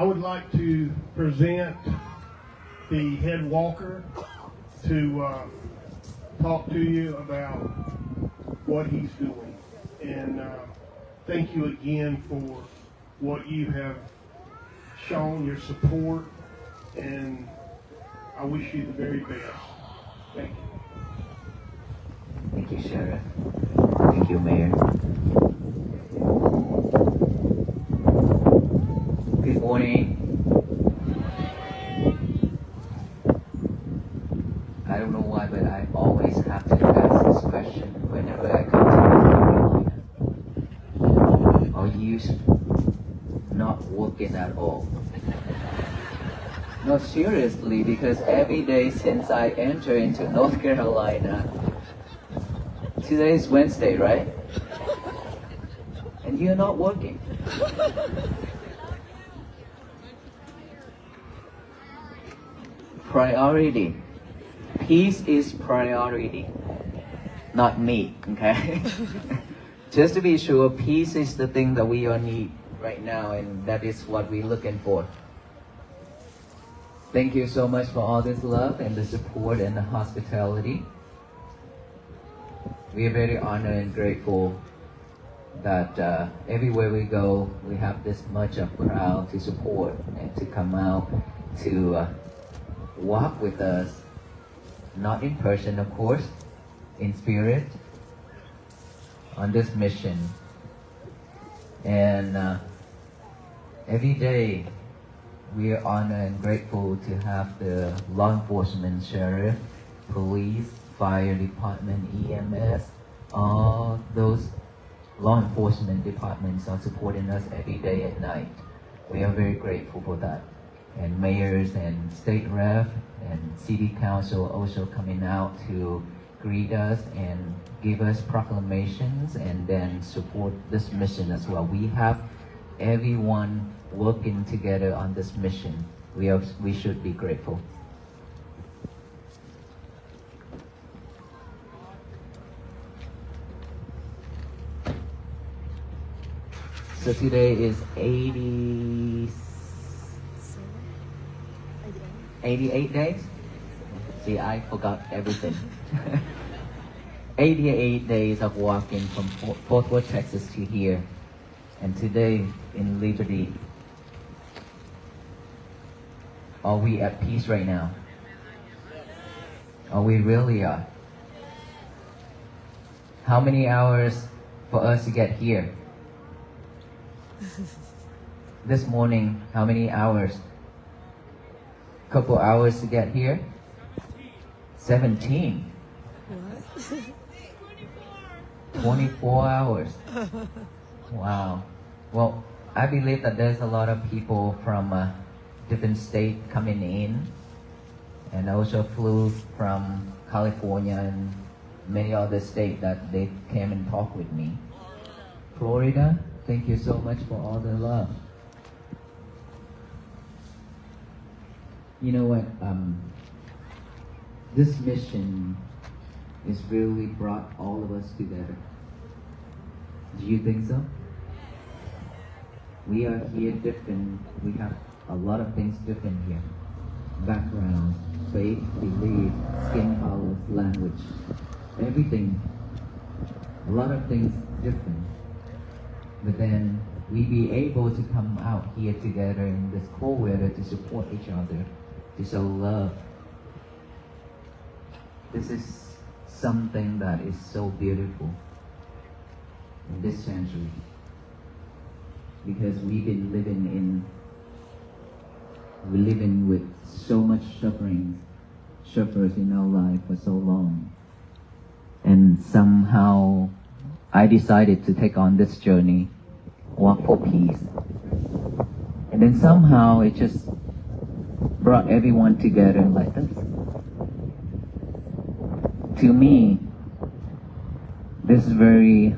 I would like to present the head walker to talk to you about what he's doing. And thank you again for what you have shown, your support, and I wish you the very best. Thank you. Thank you, Sheriff. Thank you, Mayor. Good morning. I don't know why, but I always have to ask this question whenever I come to North Carolina. Are you not working at all? No, seriously, because every day since I enter into North Carolina, today is Wednesday, right? And you're not working. Priority. Peace is priority, not me, okay? Just to be sure, peace is the thing that we all need right now, and that is what we're looking for. Thank you so much for all this love and the support and the hospitality. We are very honored and grateful that everywhere we go, we have this much of crowd to support and to come out to walk with us, not in person, of course, in spirit, on this mission. And every day, we are honored and grateful to have the law enforcement, sheriff, police, fire department, EMS, all those law enforcement departments are supporting us every day at night. We are very grateful for that. And mayors and state rep and city council also coming out to greet us and give us proclamations and then support this mission as well. We have everyone working together on this mission. We should be grateful. So today is 88 days? See, I forgot everything. 88 days of walking from Fort Worth, Texas to here. And today in Liberty, are we at peace right now? Are we really are? How many hours for us to get here? This morning, how many hours? Couple hours to get here? 17. What? 24 hours. Wow. Well, I believe that there's a lot of people from different states coming in, and also flew from California and many other states that they came and talked with me. Florida, thank you so much for all the love. You know what? This mission is really brought all of us together. Do you think so? We are here different. We have a lot of things different here. Background, faith, belief, skin color, language, everything. A lot of things different. But then we be able to come out here together in this cold weather to support each other, to show love. This is something that is so beautiful in this century, because we've been living with so much sufferers in our life for so long. And somehow I decided to take on this journey, walk for peace. And then somehow it just brought everyone together like this. To me, this is very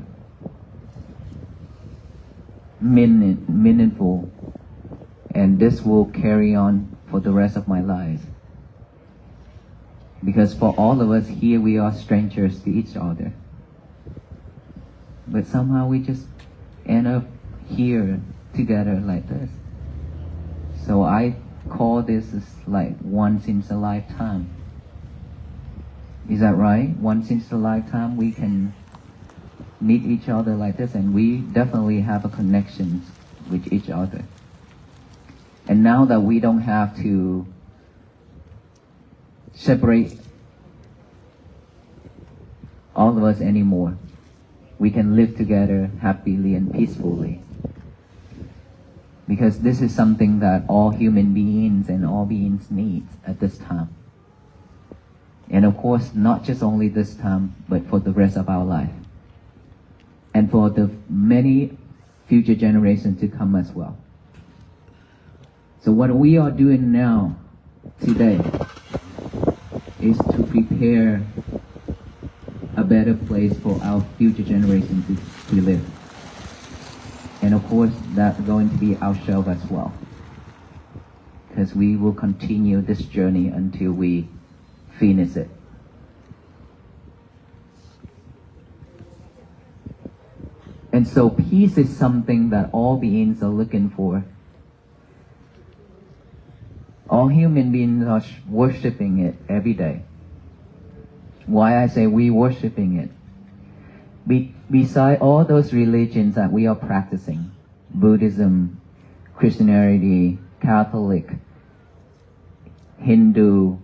meaningful, and this will carry on for the rest of my life. Because for all of us here, we are strangers to each other. But somehow we just end up here together like this. So I call this is like once in a lifetime. Is that right? Once in a lifetime we can meet each other like this, and we definitely have a connection with each other. And now that we don't have to separate all of us anymore, we can live together happily and peacefully. Because this is something that all human beings and all beings need at this time. And of course, not just only this time, but for the rest of our life. And for the many future generations to come as well. So what we are doing now, today, is to prepare a better place for our future generations to live. And of course, that's going to be ourselves as well. Because we will continue this journey until we finish it. And so peace is something that all beings are looking for. All human beings are worshipping it every day. Why I say we worshipping it? Beside all those religions that we are practicing, Buddhism, Christianity, Catholic, Hindu,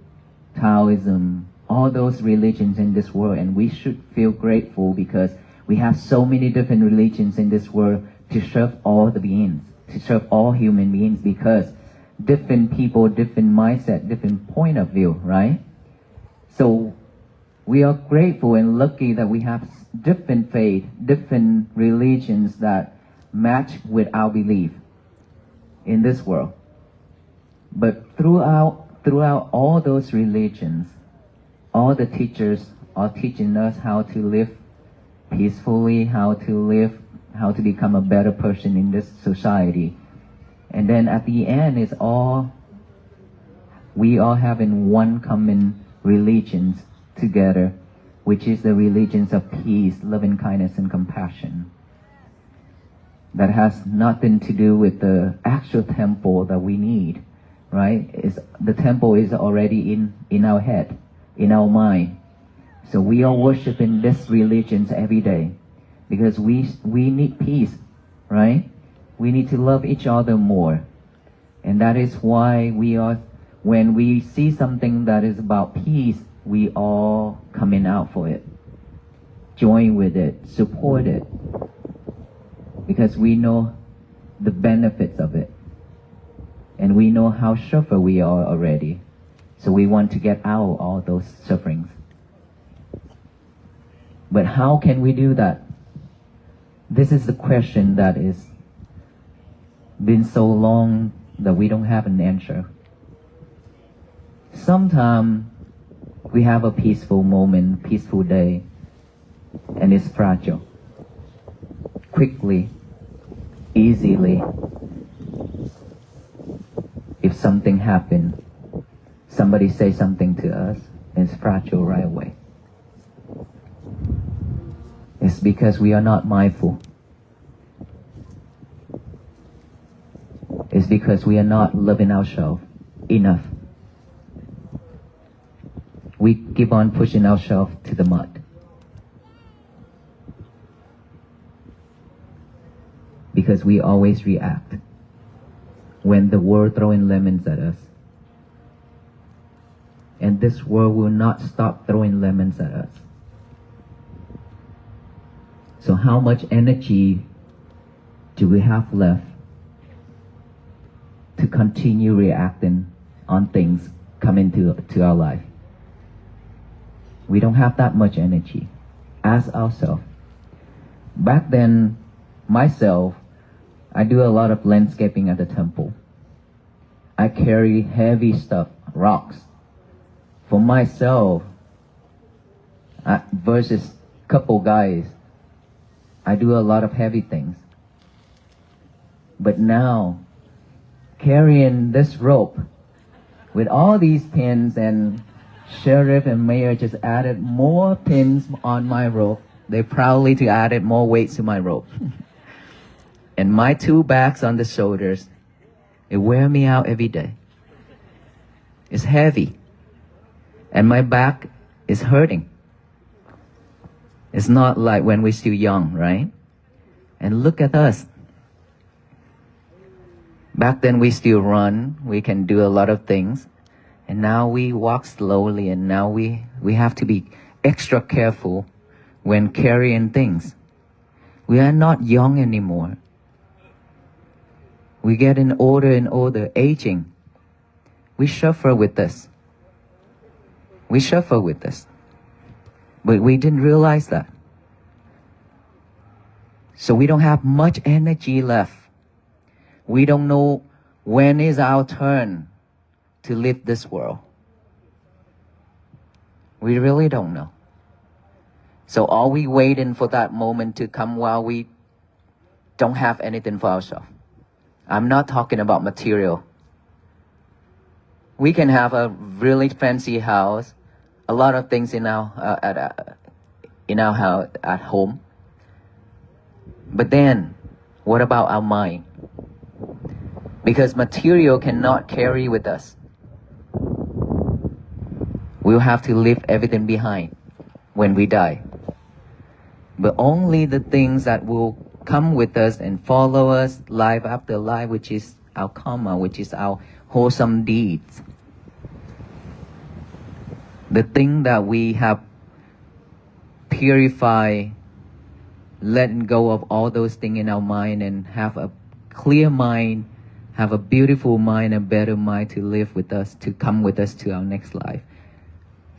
Taoism, all those religions in this world, and we should feel grateful because we have so many different religions in this world to serve all the beings, to serve all human beings, because different people, different mindset, different point of view, right? So we are grateful and lucky that we have different faith, different religions that match with our belief in this world. But throughout all those religions, all the teachers are teaching us how to live peacefully, how to become a better person in this society. And then at the end is we all having one common religions together, which is the religions of peace, loving kindness, and compassion. That has nothing to do with the actual temple that we need, right? The temple is already in our head, in our mind. So we are worshiping these religions every day because we need peace, right? We need to love each other more. And that is why when we see something that is about peace, we all coming out for it, join with it, support it, because we know the benefits of it. And we know how suffer we are already. So we want to get out of all those sufferings. But how can we do that? This is the question that is been so long that we don't have an answer. Sometimes we have a peaceful moment, peaceful day, and it's fragile. Quickly, easily, if something happens, somebody say something to us, it's fragile right away. It's because we are not mindful. It's because we are not loving ourselves enough. We keep on pushing ourselves to the mud. Because we always react when the world throwing lemons at us. And this world will not stop throwing lemons at us. So how much energy do we have left to continue reacting on things coming to our life? We don't have that much energy. Ask ourselves. Back then, myself, I do a lot of landscaping at the temple. I carry heavy stuff, rocks. For myself, versus couple guys, I do a lot of heavy things. But now, carrying this rope with all these pins, and sheriff and mayor just added more pins on my rope. They proudly to added more weights to my rope. And my two bags on the shoulders, It wears me out every day. It's heavy. And my back is hurting. It's not like when we're still young, right? And look at us. Back then we still run, we can do a lot of things. And now we walk slowly, and now we have to be extra careful when carrying things. We are not young anymore. We getting older and older, aging. We suffer with this. We suffer with this. But we didn't realize that. So we don't have much energy left. We don't know when is our turn to leave this world. We really don't know. So are we waiting for that moment to come while we don't have anything for ourselves? I'm not talking about material. We can have a really fancy house, a lot of things in our house at home. But then, what about our mind? Because material cannot carry with us. We'll have to leave everything behind when we die. But only the things that will come with us and follow us life after life, which is our karma, which is our wholesome deeds. The thing that we have purified, letting go of all those things in our mind and have a clear mind, have a beautiful mind, a better mind to live with us, to come with us to our next life.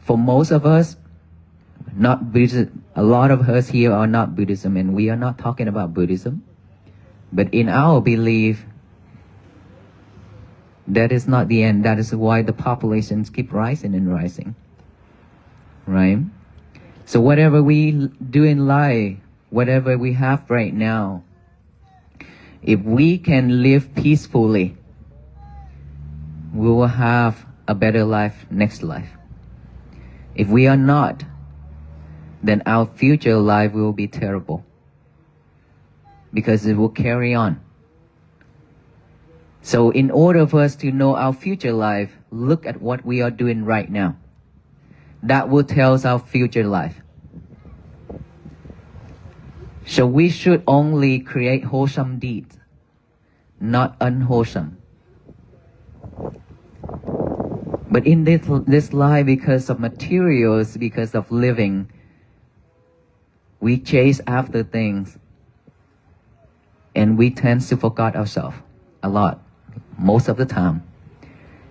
For most of us, not Buddhism, a lot of us here are not Buddhism, and we are not talking about Buddhism. But in our belief, that is not the end. That is why the populations keep rising and rising. Right? So whatever we do in life, whatever we have right now, if we can live peacefully, we will have a better life next life. If we are not, then our future life will be terrible, because it will carry on. So in order for us to know our future life, look at what we are doing right now. That will tell us our future life. So we should only create wholesome deeds, not unwholesome. But in this life, because of materials, because of living, we chase after things, and we tend to forget ourselves a lot, most of the time.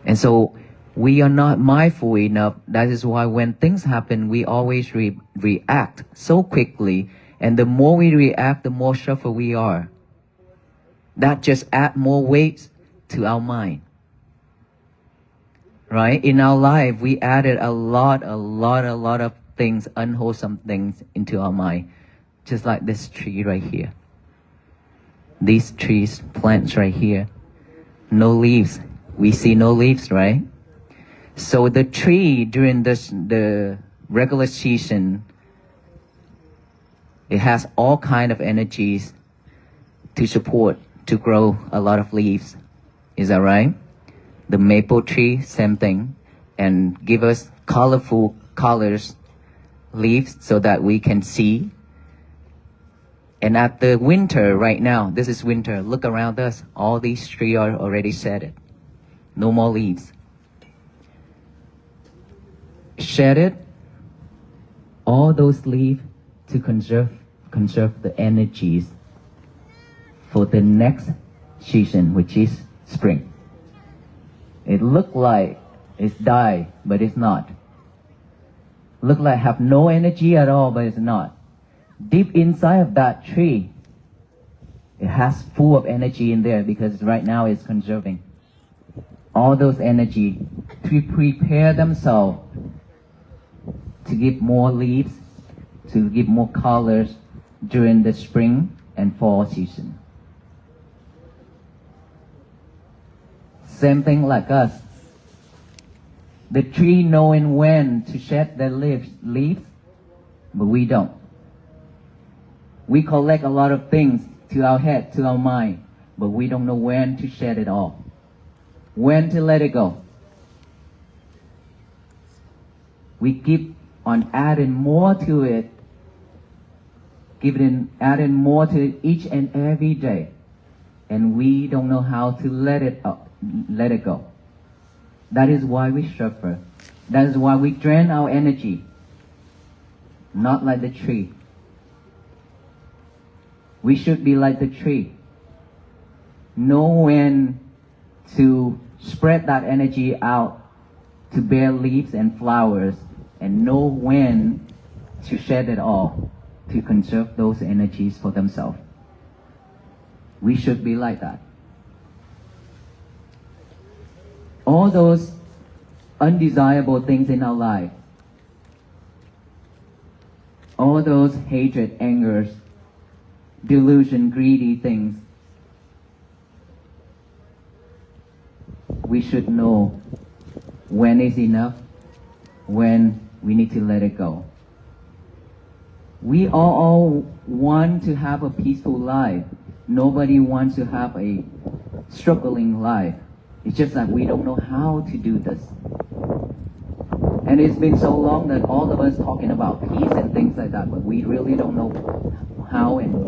And so we are not mindful enough. That is why when things happen, we always react so quickly. And the more we react, the more suffer we are. That just adds more weight to our mind. Right? In our life, we added a lot of things, unwholesome things into our mind. Just like this tree right here. These trees, plants right here. No leaves. We see no leaves, right? So the tree during the regular season, it has all kind of energies to support, to grow a lot of leaves. Is that right? The maple tree, same thing, and give us colorful colors, leaves, so that we can see. And at the winter right now, this is winter, look around us, all these trees are already shedded. No more leaves. Shedded all those leaves to conserve the energies for the next season, which is spring. It look like it's died, but it's not. Look like have no energy at all, but it's not. Deep inside of that tree, it has full of energy in there, because right now it's conserving all those energy to prepare themselves to give more leaves, to give more colors during the spring and fall season. Same thing like us. The tree knowing when to shed the leaves, but we don't. We collect a lot of things to our head, to our mind, but we don't know when to shed it all. when to let it go. We keep on adding more to it, adding more to it each and every day, and we don't know how to let it go. That is why we suffer. That is why we drain our energy. Not like the tree. We should be like the tree. Know when to spread that energy out to bear leaves and flowers, and know when to shed it all to conserve those energies for themselves. We should be like that. All those undesirable things in our life, all those hatred, angers, delusion, greedy things, we should know when is enough, when we need to let it go. We all want to have a peaceful life. Nobody wants to have a struggling life. It's just that we don't know how to do this. And it's been so long that all of us talking about peace and things like that, but we really don't know how and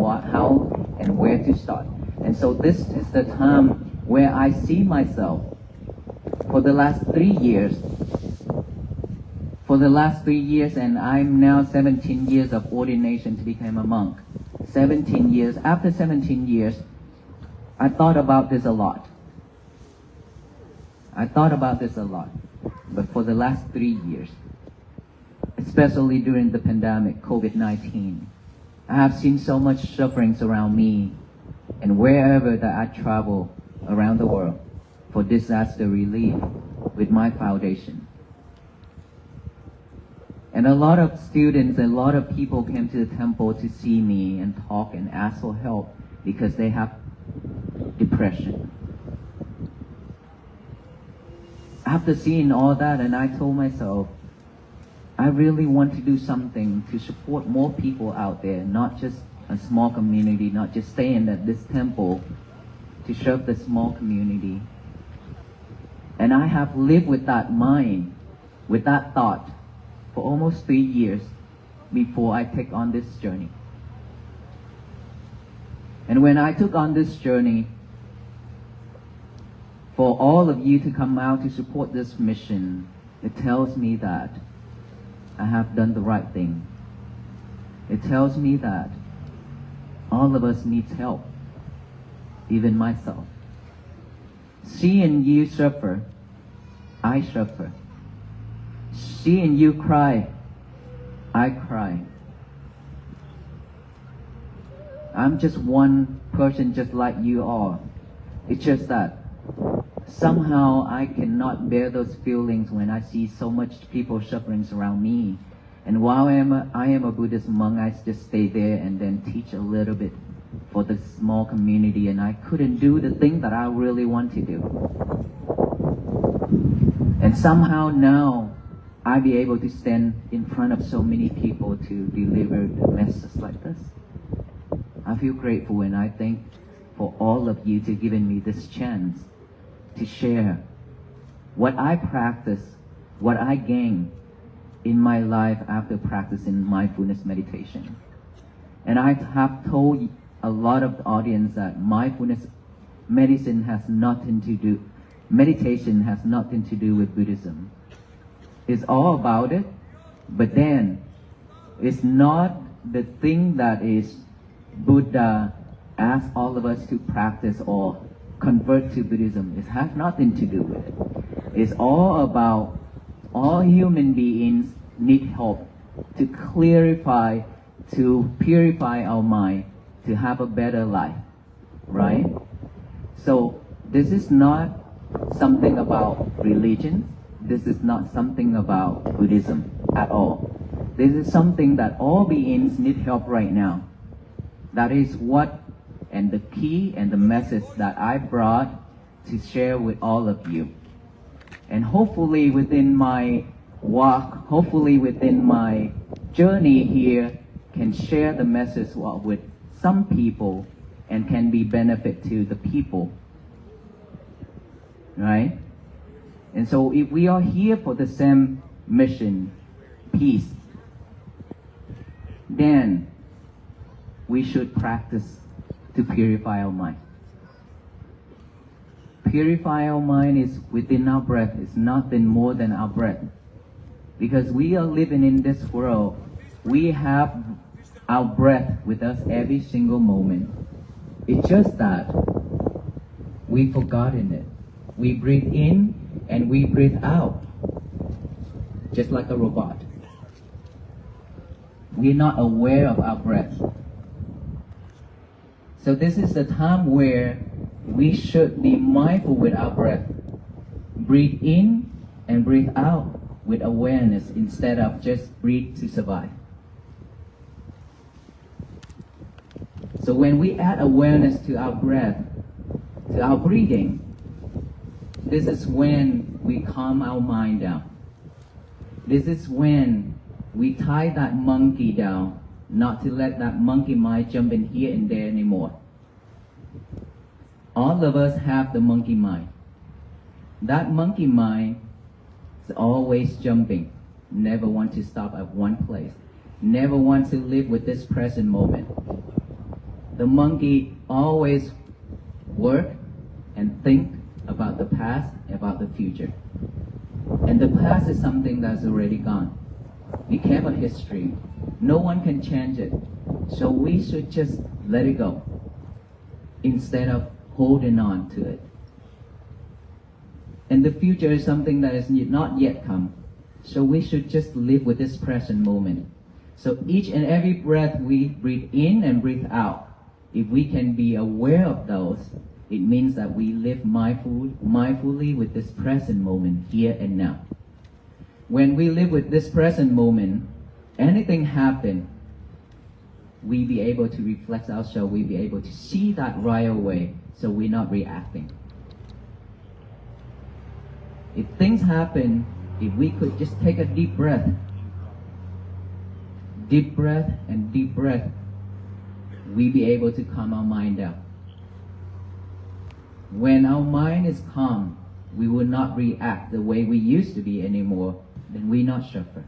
where to start. And so this is the time where I see myself for the last 3 years. For the last 3 years, and I'm now 17 years of ordination to become a monk. 17 years. After 17 years, I thought about this a lot. But for the last 3 years, especially during the pandemic, COVID-19, I have seen so much sufferings around me and wherever that I travel around the world for disaster relief with my foundation. And a lot of students, a lot of people came to the temple to see me and talk and ask for help because they have depression. After seeing all that, and I told myself, I really want to do something to support more people out there, not just a small community, not just staying at this temple to serve the small community. And I have lived with that mind, with that thought, for almost 3 years before I take on this journey. And when I took on this journey, for all of you to come out to support this mission, it tells me that I have done the right thing. It tells me that all of us need help, even myself. Seeing you suffer, I suffer. Seeing you cry, I cry. I'm just one person just like you are. It's just that somehow I cannot bear those feelings when I see so much people suffering around me. And while I am a Buddhist monk, I just stay there and then teach a little bit for the small community, and I couldn't do the thing that I really want to do. And somehow now I be able to stand in front of so many people to deliver the message like this. I feel grateful, and I thank for all of you to giving me this chance to share what I practice, what I gain in my life after practicing mindfulness meditation. And I have told a lot of the audience that mindfulness meditation has nothing to do with Buddhism. It's all about it, but then it's not the thing that is Buddha asked all of us to practice or convert to Buddhism. It has nothing to do with it. It's all about all human beings need help to clarify, to purify our mind, to have a better life, right? So this is not something about religion. This is not something about Buddhism at all. This is something that all beings need help right now. That is what, and the key and the message that I brought to share with all of you. And hopefully within my walk, hopefully within my journey here, can share the message with some people and can be benefit to the people, right? And so if we are here for the same mission, peace, then we should practice to purify our mind. Purify our mind is within our breath. It's nothing more than our breath. Because we are living in this world, we have our breath with us every single moment. It's just that we've forgotten it. We breathe in and we breathe out, just like a robot. We're not aware of our breath. So this is the time where we should be mindful with our breath. Breathe in and breathe out with awareness instead of just breathe to survive. So when we add awareness to our breath, to our breathing, this is when we calm our mind down. This is when we tie that monkey down, not to let that monkey mind jump in here and there anymore. All of us have the monkey mind. That monkey mind is always jumping, never want to stop at one place, never want to live with this present moment. The monkey always work and think about the past, about the future. And the past is something that's already gone. It became a history. No one can change it. So we should just let it go instead of holding on to it. And the future is something that is not yet come. So we should just live with this present moment. So each and every breath we breathe in and breathe out, if we can be aware of those, it means that we live mindfully with this present moment, here and now. When we live with this present moment, anything happen, we be able to reflect ourselves, we be able to see that right away, so we're not reacting. If things happen, if we could just take a deep breath and deep breath, we be able to calm our mind down. When our mind is calm, we will not react the way we used to be anymore, then we not suffer.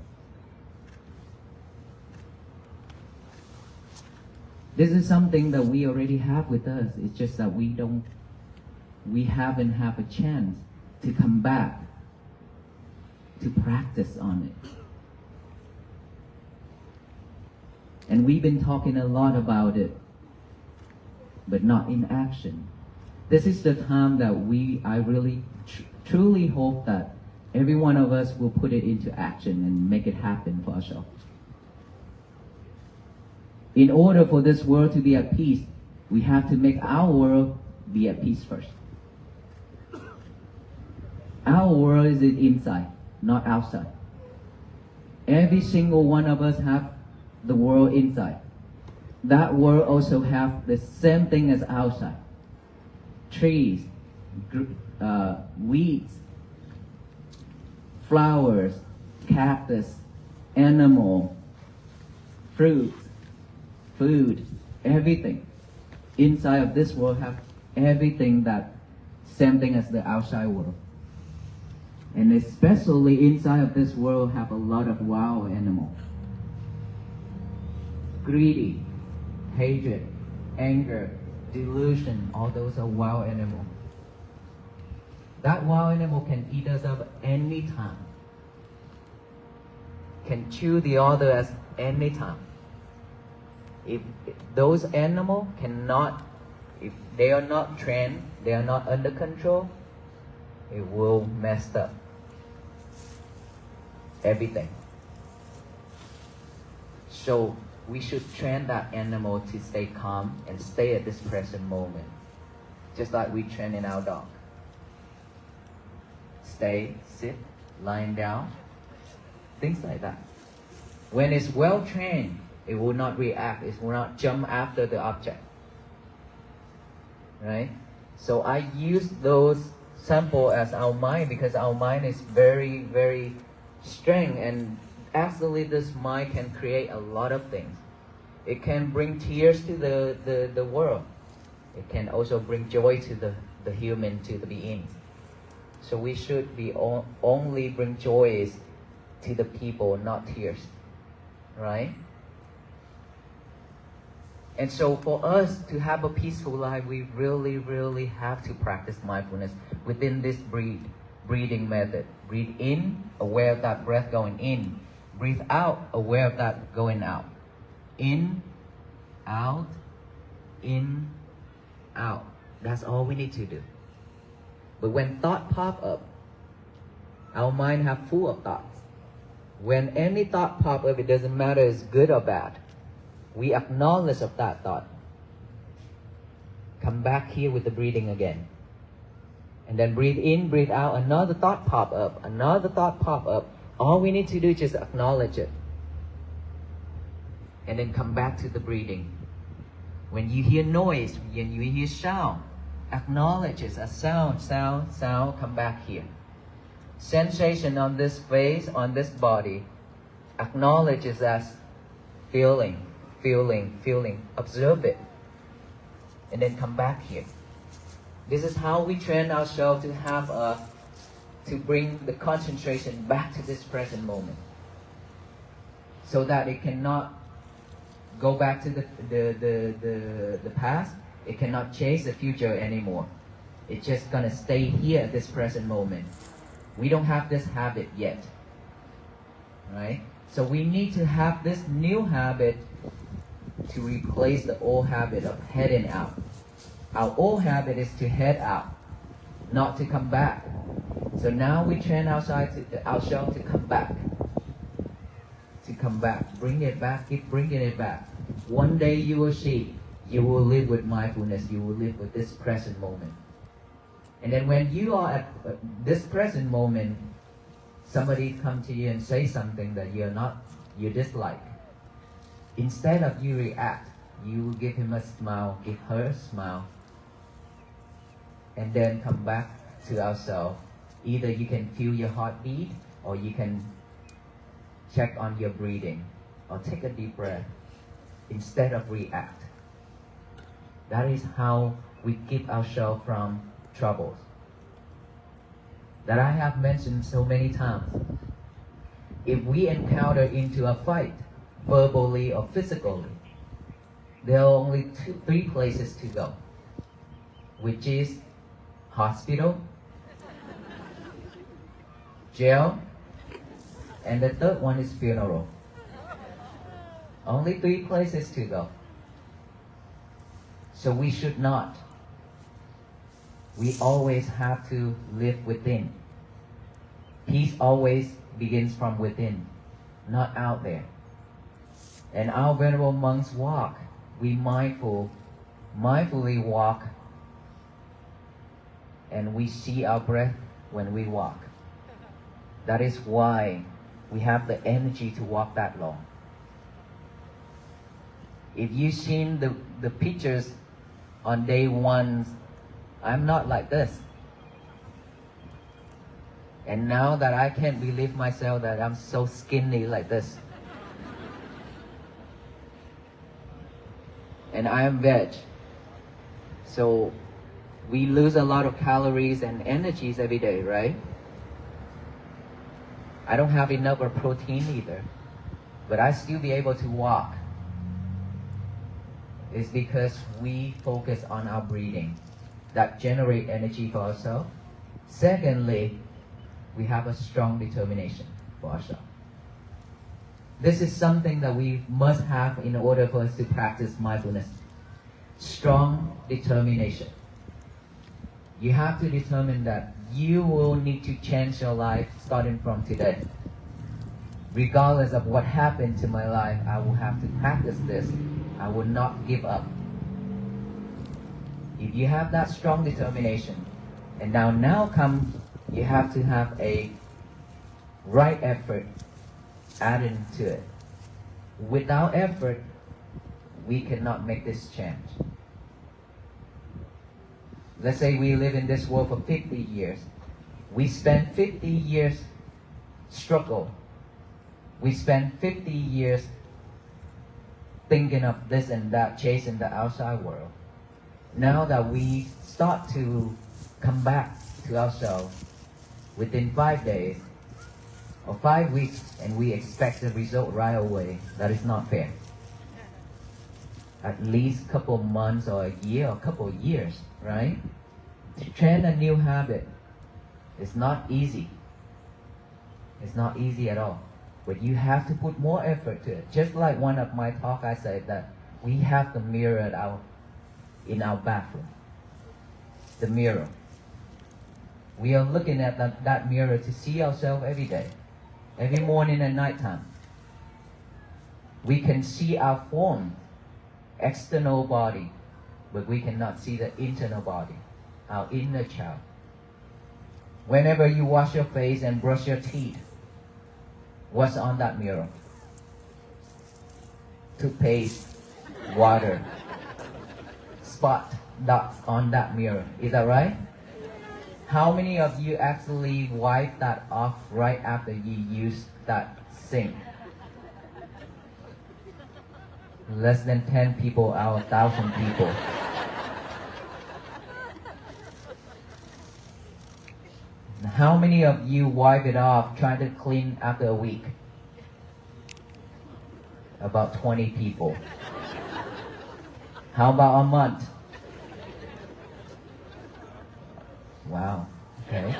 This is something that we already have with us. It's just that we haven't had a chance to come back to practice on it. And we've been talking a lot about it, but not in action. This is the time that I really truly hope that every one of us will put it into action and make it happen for ourselves. In order for this world to be at peace, we have to make our world be at peace first. Our world is inside, not outside. Every single one of us have the world inside. That world also have the same thing as outside. Trees, weeds, flowers, cactus, animal, fruits, food, everything. Inside of this world have everything that same thing as the outside world. And especially inside of this world have a lot of wild animals. Greedy, hatred, anger, delusion, all those are wild animals. That wild animal can eat us up any time. Can chew the other at any time. If those animals if they are not trained, they are not under control, it will mess up everything. So we should train that animal to stay calm and stay at this present moment, just like we train in our dog. Stay, sit, lying down, things like that. When it's well trained, it will not react, it will not jump after the object. Right? So I use those sample as our mind because our mind is very, very strong, and actually this mind can create a lot of things. It can bring tears to the world. It can also bring joy to the human, to the beings. So we should be only bring joys to the people, not tears, right? And so for us to have a peaceful life, we really, really have to practice mindfulness within this breathing method. Breathe in, aware of that breath going in. Breathe out, aware of that going out. In, out, in, out. That's all we need to do. But when thought pop up, our mind have full of thoughts. When any thought pop up, it doesn't matter if it's good or bad. We acknowledge of that thought. Come back here with the breathing again. And then breathe in, breathe out, another thought pop up, another thought pop up. All we need to do is just acknowledge it. And then come back to the breathing. When you hear noise, when you hear sound, acknowledge it as sound, sound, sound, come back here. Sensation on this face, on this body, acknowledge it as feeling, feeling, feeling. Observe it. And then come back here. This is how we train ourselves to bring the concentration back to this present moment. So that it cannot go back to the past. It cannot chase the future anymore. It's just gonna stay here at this present moment. We don't have this habit yet, right? So we need to have this new habit to replace the old habit of heading out. Our old habit is to head out, not to come back. So now we train ourselves to come back. To come back. Bring it back, keep bringing it back. One day you will see, you will live with mindfulness, you will live with this present moment. And then when you are at this present moment, somebody come to you and say something that you dislike. Instead of you react, you give him a smile, give her a smile, and then come back to ourselves. Either you can feel your heartbeat, or you can check on your breathing, or take a deep breath instead of react. That is how we keep ourselves from troubles that I have mentioned so many times. If we encounter into a fight, verbally or physically, there are only three places to go, which is hospital, jail, and the third one is funeral. Only three places to go. So we should not. We always have to live within. Peace always begins from within, not out there. And our venerable monks walk. We mindfully walk, and we see our breath when we walk. That is why we have the energy to walk that long. If you've seen the pictures on day one, I'm not like this. And now that I can't believe myself that I'm so skinny like this. And I am veg. So we lose a lot of calories and energies every day, right? I don't have enough of protein either, but I still be able to walk. It's because we focus on our breathing that generate energy for ourselves. Secondly, we have a strong determination for ourselves. This is something that we must have in order for us to practice mindfulness. Strong determination. You have to determine that you will need to change your life starting from today. Regardless of what happened to my life, I will have to practice this. I will not give up. If you have that strong determination, and now comes, you have to have a right effort added to it. Without effort, we cannot make this change. Let's say we live in this world for 50 years. We spend 50 years struggle. We spend 50 years thinking of this and that, chasing the outside world. Now that we start to come back to ourselves, within 5 days or 5 weeks and we expect the result right away. That is not fair. At least a couple months or a year or a couple of years, right? To train a new habit, it's not easy. It's not easy at all. But you have to put more effort to it. Just like one of my talk, I said that we have the mirror in our bathroom. The mirror. We are looking at that mirror to see ourselves every day. Every morning and nighttime. We can see our form, external body, but we cannot see the internal body, our inner child. Whenever you wash your face and brush your teeth, what's on that mirror? Toothpaste, water, spot, dots on that mirror. Is that right? How many of you actually wipe that off right after you use that sink? Less than 10 people out of 1,000 people. How many of you wipe it off, try to clean after a week? About 20 people. How about a month? Wow, okay.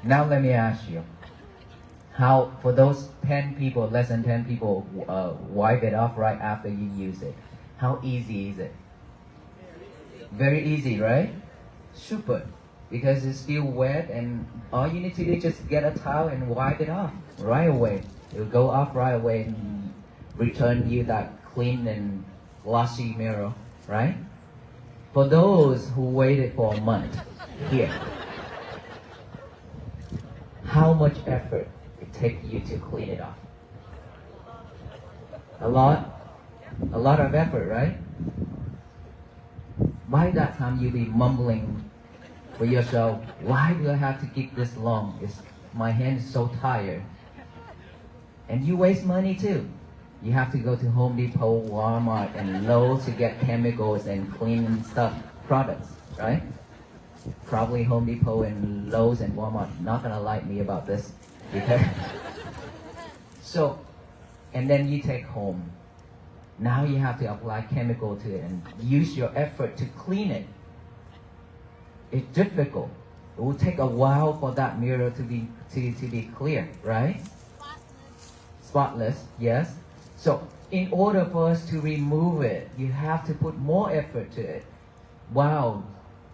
Now let me ask you, how, for those 10 people, less than 10 people, wipe it off right after you use it, how easy is it? Very easy, right? Super. Because it's still wet and all you need to do is just get a towel and wipe it off right away. It will go off right away and return you that clean and glossy mirror, right? For those who waited for a month, here, how much effort it takes you to clean it off? A lot of effort, right? By that time you'll be mumbling for yourself, why do I have to keep this long? My hand is so tired. And you waste money too. You have to go to Home Depot, Walmart, and Lowe's to get chemicals and cleaning stuff, products, right? Probably Home Depot and Lowe's and Walmart not gonna like me about this. Because so, and then you take home. Now you have to apply chemical to it and use your effort to clean it. It's difficult. It will take a while for that mirror to be clear, right? Spotless, yes. So in order for us to remove it, you have to put more effort to it. Wow,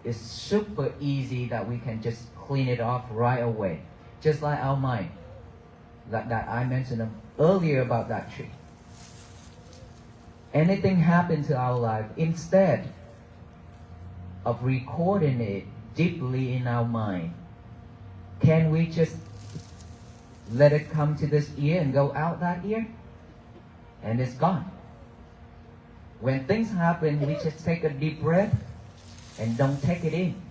it's super easy that we can just clean it off right away. Just like our mind, that I mentioned earlier about that tree. Anything happen to our life, instead of recording it deeply in our mind, can we just let it come to this ear and go out that ear? And it's gone. When things happen, we just take a deep breath and don't take it in.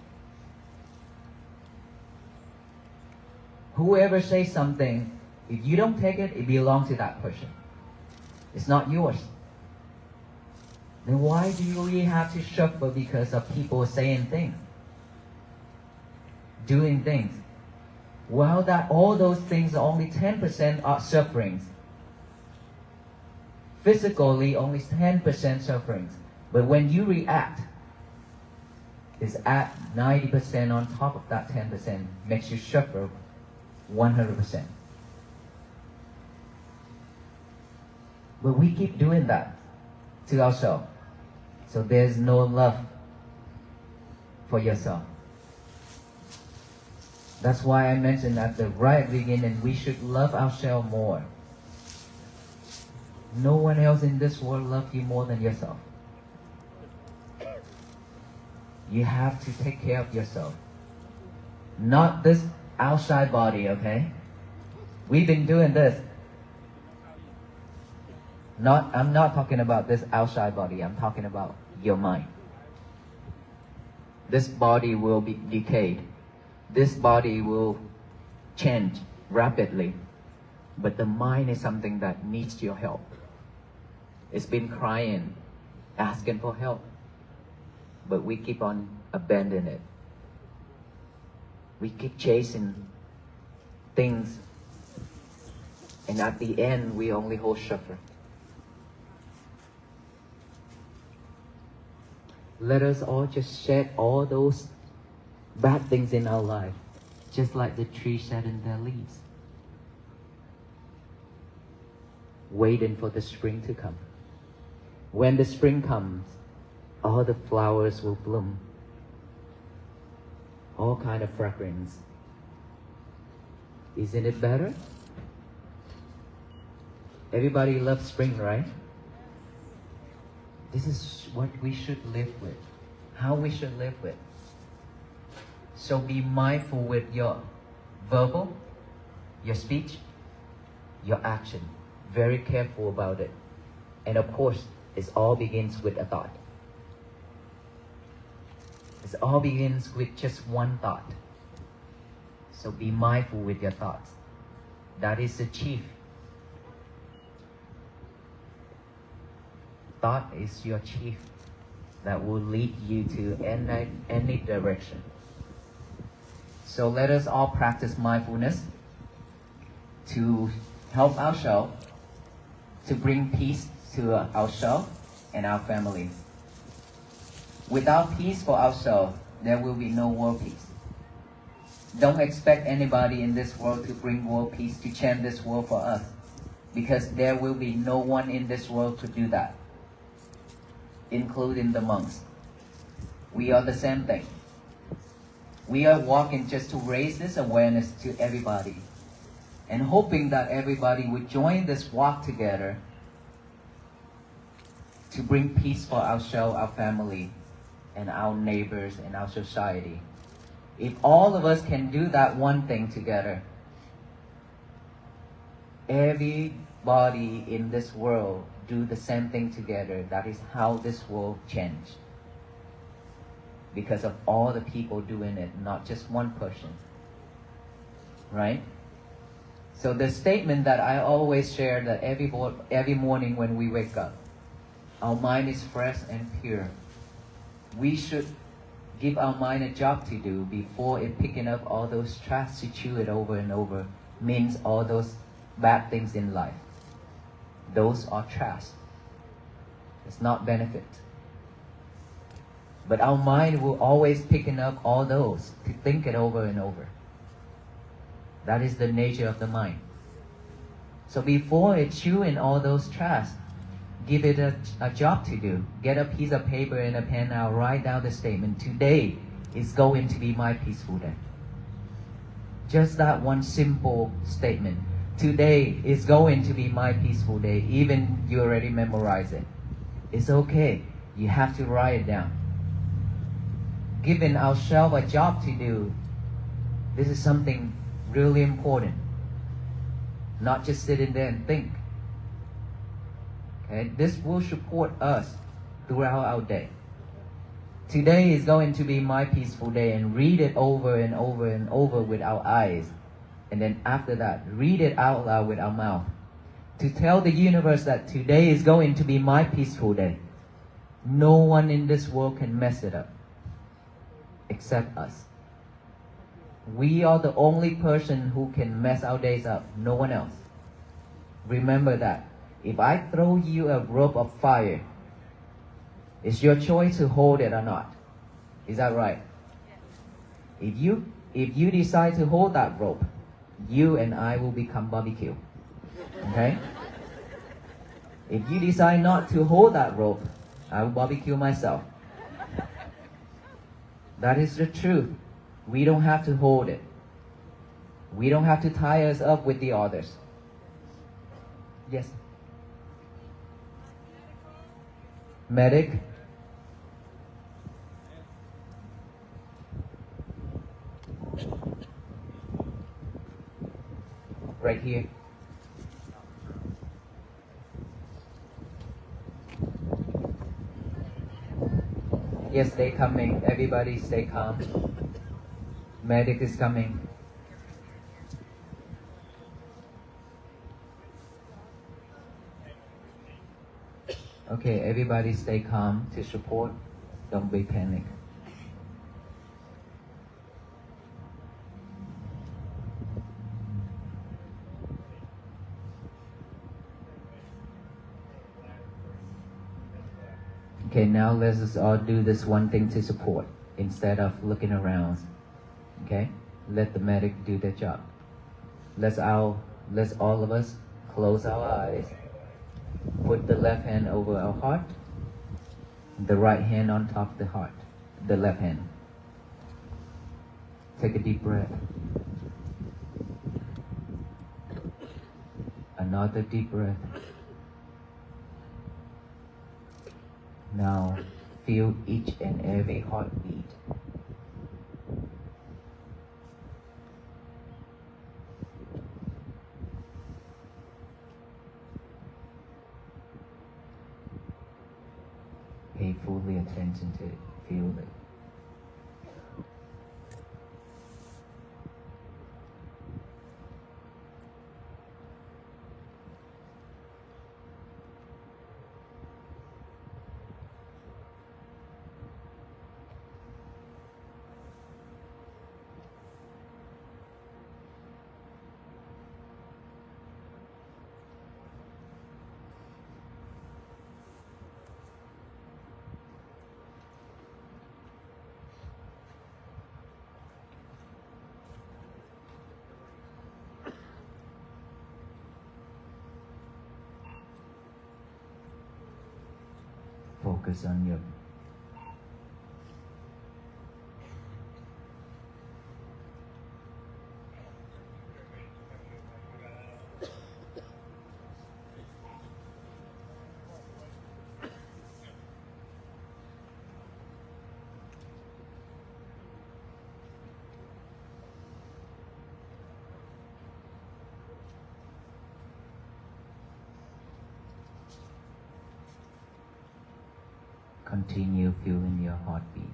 Whoever says something, if you don't take it, it belongs to that person. It's not yours. Then why do we have to suffer because of people saying things? Doing things? Well, that all those things are only 10% are sufferings. Physically, only 10% sufferings. But when you react, it's at 90% on top of that 10%, makes you suffer 100%. But we keep doing that to ourselves. So there's no love for yourself. That's why I mentioned at the right beginning, we should love ourselves more. No one else in this world loves you more than yourself. You have to take care of yourself. Not this outside body, okay? We've been doing this. I'm not talking about this outside body. I'm talking about your mind. This body will be decayed. This body will change rapidly. But the mind is something that needs your help. It's been crying, asking for help. But we keep on abandoning it. We keep chasing things, and at the end, we only hold suffer. Let us all just shed all those bad things in our life, just like the tree shedding their leaves, waiting for the spring to come. When the spring comes, all the flowers will bloom, all kind of fragrance. Isn't it better? Everybody loves spring, right? This is what we should live with, how we should live with. So be mindful with your verbal, your speech, your action. Very careful about it. And of course, it all begins with a thought. It all begins with just one thought. So be mindful with your thoughts. That is the chief. Thought is your chief that will lead you to any direction. So let us all practice mindfulness to help ourselves, to bring peace to ourselves and our families. Without peace for ourselves, there will be no world peace. Don't expect anybody in this world to bring world peace, to change this world for us, because there will be no one in this world to do that, including the monks. We are the same thing. We are walking just to raise this awareness to everybody, and hoping that everybody would join this walk together to bring peace for ourselves, our family, and our neighbors and our society. If all of us can do that one thing together, everybody in this world do the same thing together, that is how this world change. Because of all the people doing it, not just one person. Right? So the statement that I always share, that every morning when we wake up, our mind is fresh and pure. We should give our mind a job to do before it picking up all those trash to chew it over and over, means all those bad things in life. Those are trash. It's not benefit. But our mind will always picking up all those to think it over and over. That is the nature of the mind. So before it chewing all those trash, give it a job to do. Get a piece of paper and a pen now, write down the statement. Today is going to be my peaceful day. Just that one simple statement. Today is going to be my peaceful day. Even you already memorize it. It's okay. You have to write it down. Giving ourselves a job to do, this is something really important. Not just sitting there and think. Okay? This will support us throughout our day. Today is going to be my peaceful day, and read it over and over and over with our eyes. And then after that, read it out loud with our mouth. To tell the universe that today is going to be my peaceful day. No one in this world can mess it up except us. We are the only person who can mess our days up, no one else. Remember that. If I throw you a rope of fire, it's your choice to hold it or not. Is that right? If you decide to hold that rope, you and I will become barbecue. Okay? If you decide not to hold that rope, I will barbecue myself. That is the truth. We don't have to hold it. We don't have to tie us up with the others. Yes? Medic? Right here. Yes, they coming. Everybody stay calm. Medic is coming. Okay, everybody stay calm to support. Don't be panic. Okay, now let's just all do this one thing to support instead of looking around. Okay? Let the medic do their job. Let's all of us close our eyes. Put the left hand over our heart. The right hand on top of the heart. The left hand. Take a deep breath. Another deep breath. Now feel each and every heartbeat. Pay fully attention to it. Feel it. Focus on your continue feeling your heartbeat.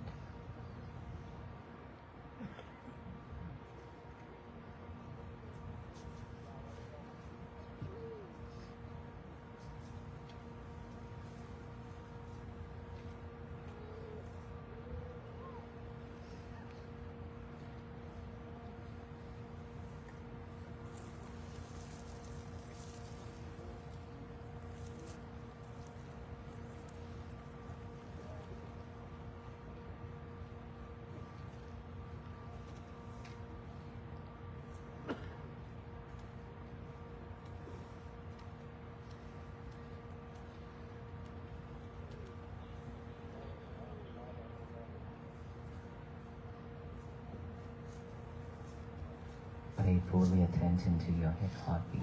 Pay fully attention to your head heartbeat.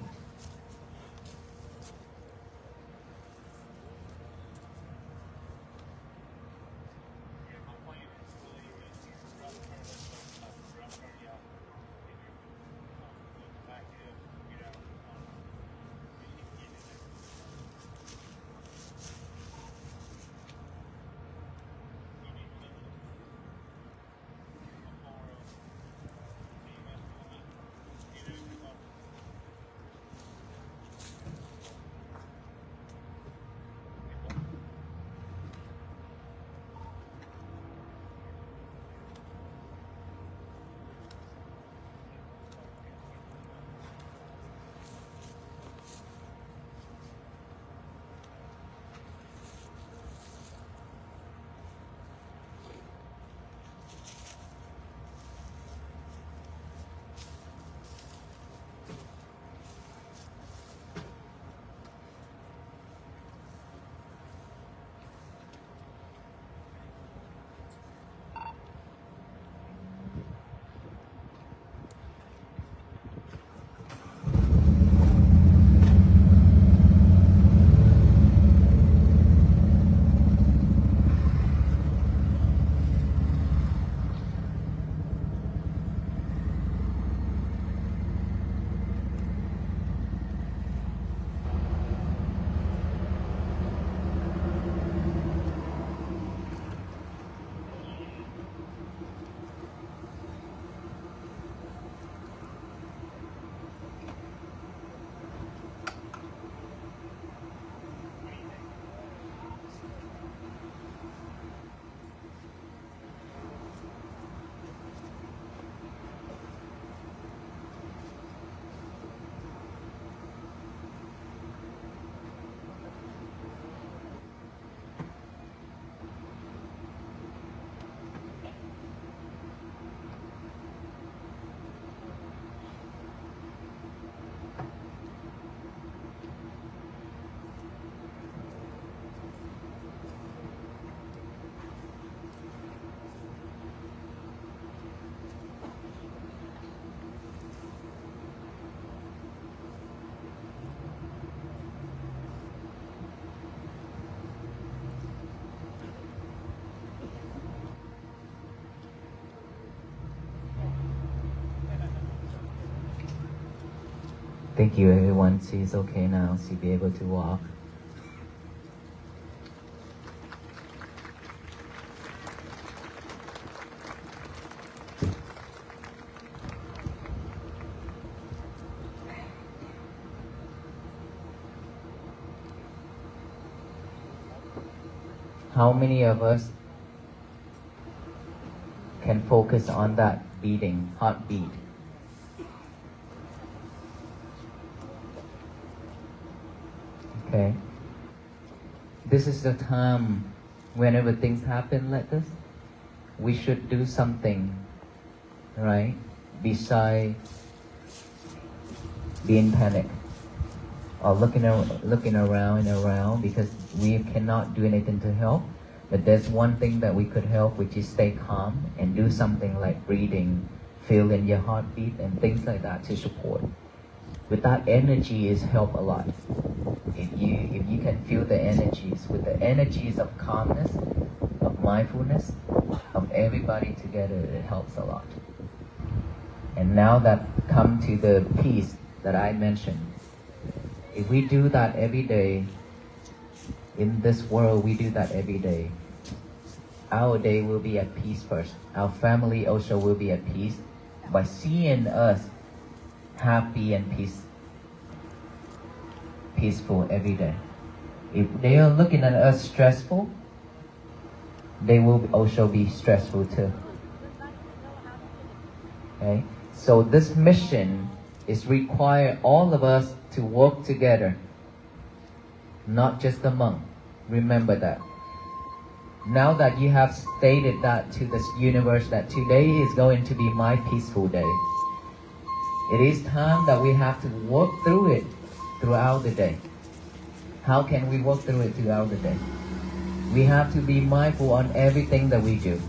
Thank you, everyone. She's okay now. She'll be able to walk. How many of us can focus on that beating, heartbeat? Okay. This is the time whenever things happen like this, we should do something, right? Beside being panicked or looking around and around, because we cannot do anything to help. But there's one thing that we could help, which is stay calm and do something like breathing, feeling your heartbeat and things like that to support. With that energy is help a lot. If you can feel the energies, with the energies of calmness, of mindfulness, of everybody together, it helps a lot. And now that come to the peace that I mentioned, if we do that every day, in this world we do that every day, our day will be at peace first. Our family also will be at peace by seeing us happy and peaceful every day. If they are looking at us stressful, they will also be stressful too. Okay? So this mission is require all of us to work together, not just the monk. Remember that. Now that you have stated that to this universe that today is going to be my peaceful day, it is time that we have to work through it throughout the day. How can we work through it throughout the day? We have to be mindful on everything that we do.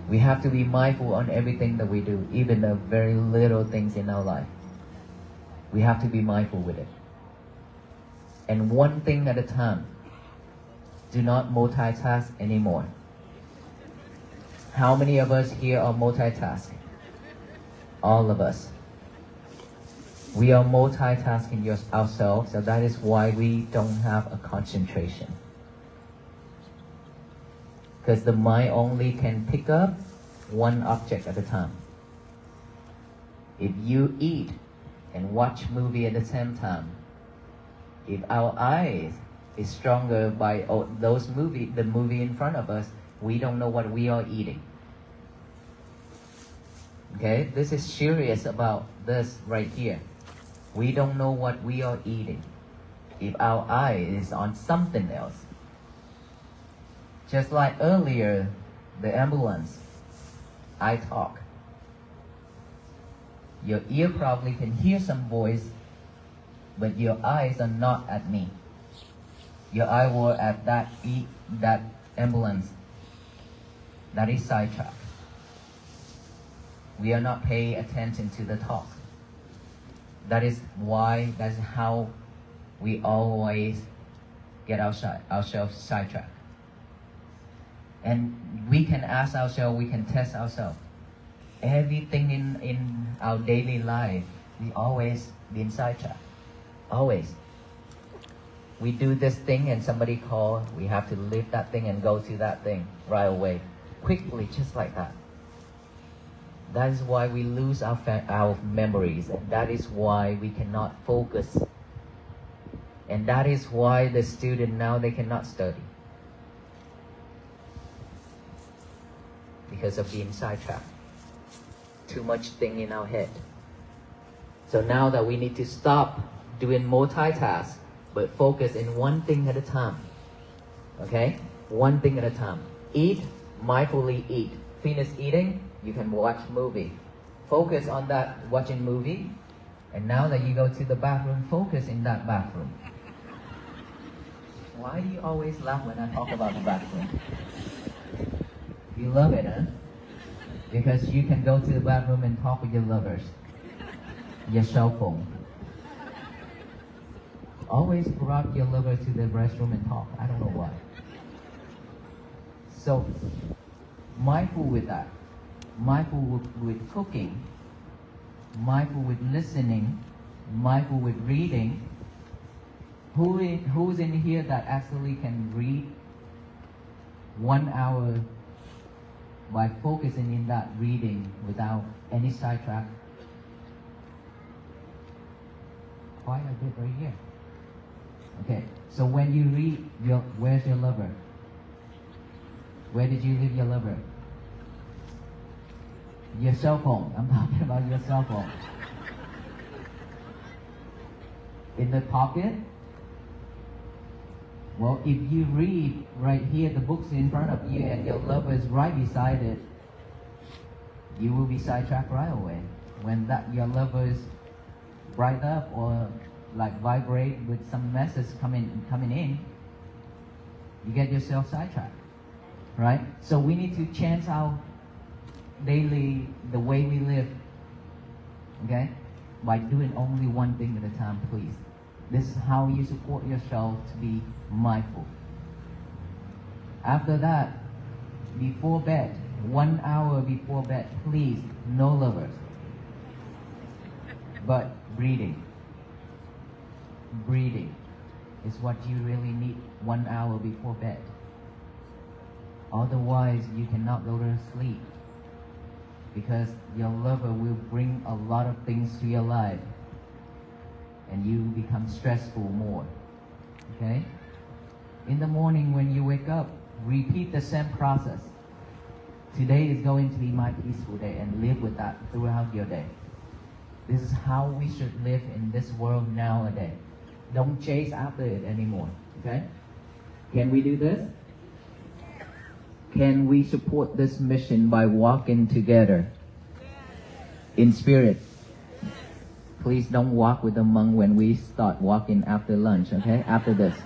We have to be mindful on everything that we do, even the very little things in our life. We have to be mindful with it. And one thing at a time. Do not multitask anymore. How many of us here are multitasking? All of us. We are multitasking ourselves, so that is why we don't have a concentration. Because the mind only can pick up one object at a time. If you eat and watch movie at the same time, if our eyes is stronger by the movie in front of us, we don't know what we are eating. Okay, this is serious about this right here. We don't know what we are eating if our eye is on something else. Just like earlier, the ambulance, I talk. Your ear probably can hear some voice, but your eyes are not at me. Your eye were at that ambulance. That is sidetrack. We are not paying attention to the talk. That is how we always get ourselves sidetracked. And we can ask ourselves, we can test ourselves. Everything in our daily life, we always been sidetracked. Always. We do this thing and somebody call, we have to leave that thing and go to that thing right away. Quickly, just like that. That is why we lose our memories, and that is why we cannot focus. And that is why the student now, they cannot study. Because of being sidetracked. Too much thing in our head. So now that we need to stop doing multitask, but focus in one thing at a time. Okay? One thing at a time. Eat, mindfully eat. Finish eating, you can watch movie. Focus on that watching movie. And now that you go to the bathroom, focus in that bathroom. Why do you always laugh when I talk about the bathroom? You love it, huh? Because you can go to the bathroom and talk with your lovers. Your cell phone. Always grab your lover to the restroom and talk. I don't know why. So, mindful with that. Mindful with cooking. mindful with listening, mindful with reading. Who's in here that actually can read 1 hour by focusing in that reading without any sidetrack? Quite a bit right here. Okay, so when you read, where's your lover? Where did you leave your lover? Your cell phone. I'm talking about your cell phone. In the pocket? Well, if you read right here, the book's in front of you and your lover is right beside it, you will be sidetracked right away. When your lover is bright up or like vibrate with some message coming in, you get yourself sidetracked, right? So we need to change our daily, the way we live, okay? By doing only one thing at a time, please. This is how you support yourself to be mindful. After that, before bed, 1 hour before bed, please, no lovers, but breathing. Breathing is what you really need 1 hour before bed. Otherwise, you cannot go to sleep because your lover will bring a lot of things to your life and you become stressful more. Okay? In the morning when you wake up, repeat the same process. Today is going to be my peaceful day, and live with that throughout your day. This is how we should live in this world nowadays. Don't chase after it anymore. Okay? Can we do this? Can we support this mission by walking together in spirit? Please don't walk with the monk when we start walking after lunch, okay? After this.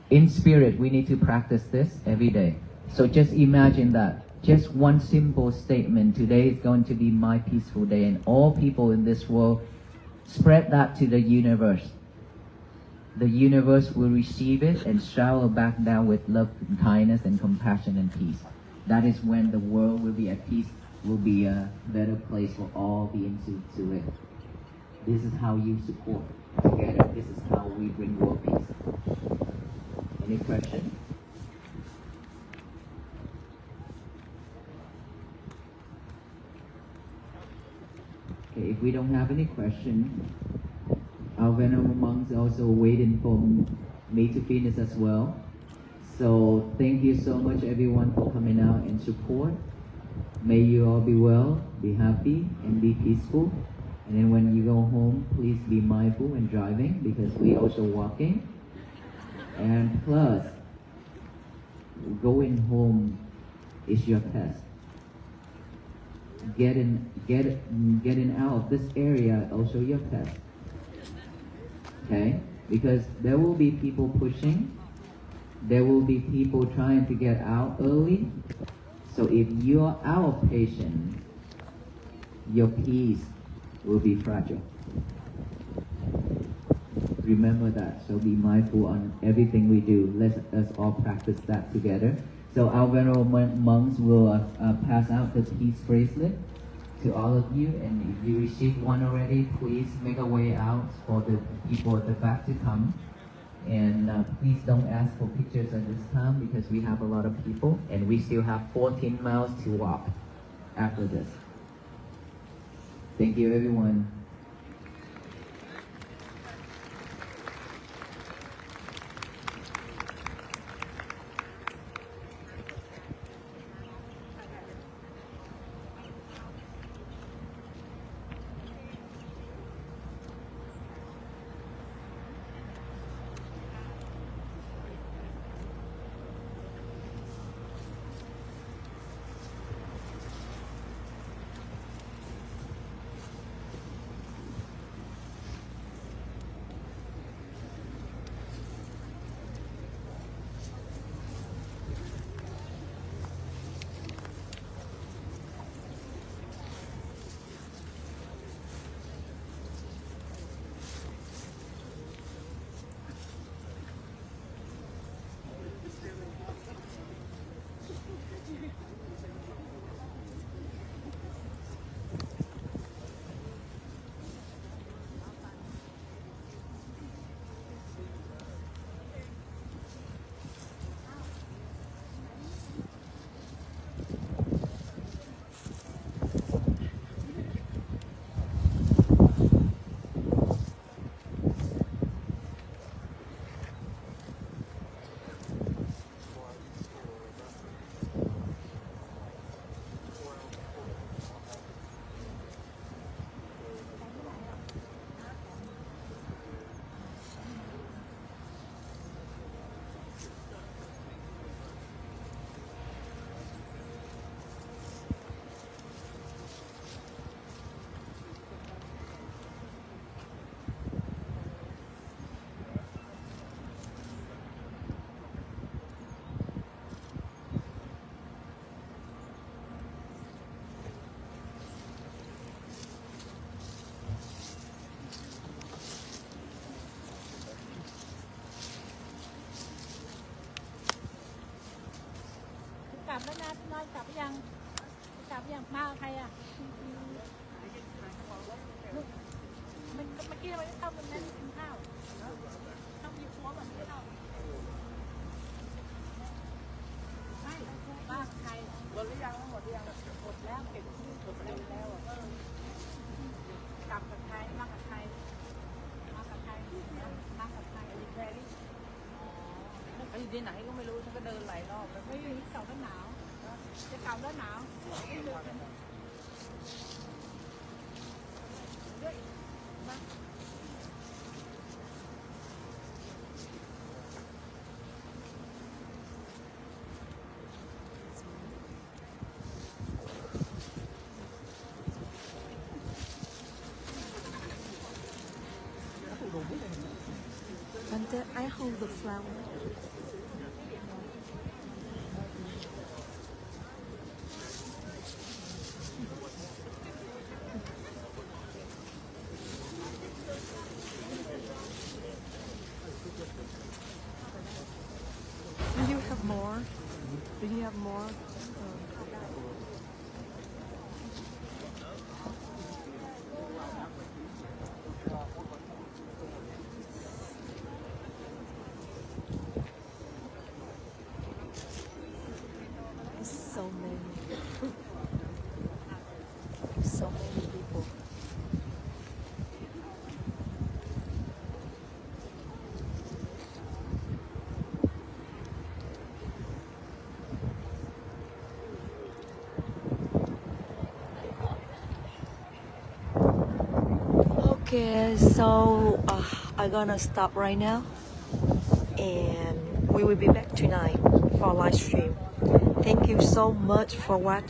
In spirit, we need to practice this every day. So just imagine that. Just one simple statement. Today is going to be my peaceful day, and all people in this world, spread that to the universe. The universe will receive it and shower back down with love and kindness and compassion and peace. That is when the world will be at peace, will be a better place for all beings to live. This is how you support together. This is how we bring world peace. Any questions? Okay, if we don't have any questions, our venerable monks are also waiting for me to finish as well. So thank you so much everyone for coming out and support. May you all be well, be happy, and be peaceful. And then when you go home, please be mindful when driving because we also walking. And plus, going home is your test. Getting out of this area also your test. Okay? Because there will be people pushing. There will be people trying to get out early. So if you are out of patience, your peace will be fragile. Remember that. So be mindful on everything we do. Let us all practice that together. So our venerable monks will pass out the peace bracelet to all of you. And if you received one already, please make a way out for the people at the back to come. And please don't ask for pictures at this time because we have a lot of people and we still have 14 miles to walk after this. Thank you everyone. กลับยังกลับยังมาใครอ่ะมันเมื่อกี้เราไม่ได้เข้ามันนั้นกินข้าวเข้ามีครัวเหมือนที่เราไม่มาใครหมดหรือยังหมดหรือยังหมดแล้วเก็บหมดแล้วกลับกับใครมากับใครมากับใครมากับใครอะไรแครี่อยู่ที่ไหนก็ไม่รู้ฉันก็เดินหลายรอบแล้วไม่อยู่เก่าแล้วหนาวจะเก่าแล้วหนาวAnd I hold the flower. Do you have more? Do you have more? So many. So many people. Okay, so I'm gonna stop right now, and we will be back tonight for live stream. Thank you so much for watching.